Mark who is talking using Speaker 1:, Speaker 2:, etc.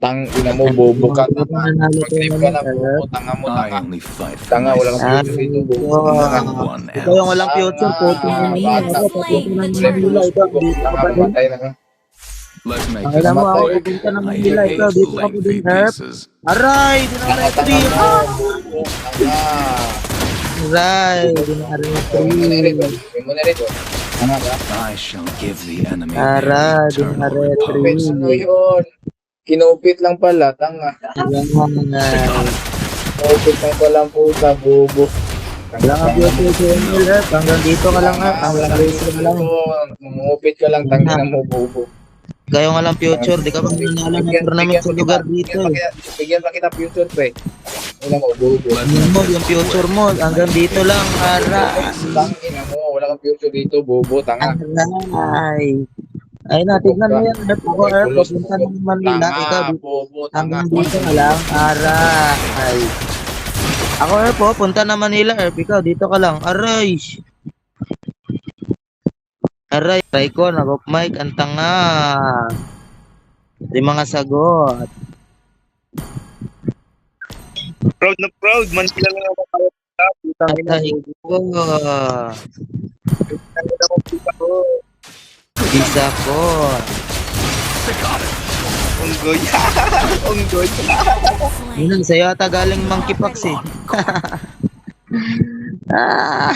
Speaker 1: Tang ina mo, bobo ka, tanga.
Speaker 2: Nanalo ko
Speaker 1: Mag-live ka
Speaker 2: naman,
Speaker 1: na, bobo,
Speaker 2: sir.
Speaker 1: tanga mo,
Speaker 3: I
Speaker 1: tanga.
Speaker 3: only fight for
Speaker 1: Tanga, wala kang
Speaker 3: myself.
Speaker 1: future dito, bobo.
Speaker 2: Wow.
Speaker 3: One
Speaker 2: Ikaw yung
Speaker 3: else.
Speaker 2: walang future,
Speaker 1: Tanga,
Speaker 2: puto mo naman.
Speaker 1: bata.
Speaker 2: Ako, papunta ng
Speaker 1: Live
Speaker 2: Manila.
Speaker 1: lose,
Speaker 2: Ikaw,
Speaker 1: bobo.
Speaker 2: dito ka
Speaker 1: Tanga,
Speaker 2: pa din.
Speaker 1: mamatay na ka.
Speaker 3: Let's make
Speaker 2: Ang
Speaker 3: this
Speaker 2: alam mo, ako
Speaker 3: quick.
Speaker 2: pupunta ng
Speaker 3: I
Speaker 2: Manila. Ikaw,
Speaker 3: hate
Speaker 2: dito ka pa din,
Speaker 3: lengthy
Speaker 2: Herb.
Speaker 3: pieces.
Speaker 2: Aray! Di na
Speaker 1: Tanga, tanga
Speaker 2: retry.
Speaker 1: mo, bobo. Tanga.
Speaker 2: Aray! Di na
Speaker 1: Oh, may mo na rito.
Speaker 2: retry.
Speaker 1: May mo na rito. Tanga ka.
Speaker 3: I shall give the enemy
Speaker 2: Aray!
Speaker 3: their
Speaker 2: Di na
Speaker 3: eternal
Speaker 2: retry.
Speaker 3: repose.
Speaker 1: Ano yun? Kinupit lang pala, tanga.
Speaker 2: Aray!
Speaker 1: Kinupit lang pala ang puta, bobo.
Speaker 2: Wala ka future sa Emil, Herb. Hanggang dito ka lang, Herb.
Speaker 1: Wala
Speaker 2: Hanggang
Speaker 1: kang
Speaker 2: dito
Speaker 1: future
Speaker 2: ka lang.
Speaker 1: dito. Mungupit ka lang, tangin na mo, bobo.
Speaker 2: Kayo nga lang future. Di ka pa nanalo ng tournament sa lugar dito.
Speaker 1: Bigyan pa kita future, pre. Wala mo, bobo.
Speaker 2: Yun mo, yung future mo. Hanggang dito lang. Aray!
Speaker 1: Tangin na mo, wala kang future dito, bobo, tanga.
Speaker 2: Aray! Ay na, tignan mo yan. Herb. Ako, Herb. Papunta ng Manila. Ikaw,
Speaker 1: Tanga,
Speaker 2: dito.
Speaker 1: bobo, tanga.
Speaker 2: Hanggang dito ka lang. Aray! Ako, Herb, po. Punta na Manila, Herb. Ikaw, dito ka lang. Aray! Aray, try ko. Nag-off mic. Ang tanga. Di mga sagot.
Speaker 4: Proud na proud. Manila na naman ako. Putang ina
Speaker 2: Atay
Speaker 4: mo.
Speaker 2: ko.
Speaker 4: Putang ina mo, puta ko.
Speaker 2: Isa ko.
Speaker 4: Unggoy. Unggoy.
Speaker 2: Yun, sa'yo ata galing Monkey Pox eh. Ah.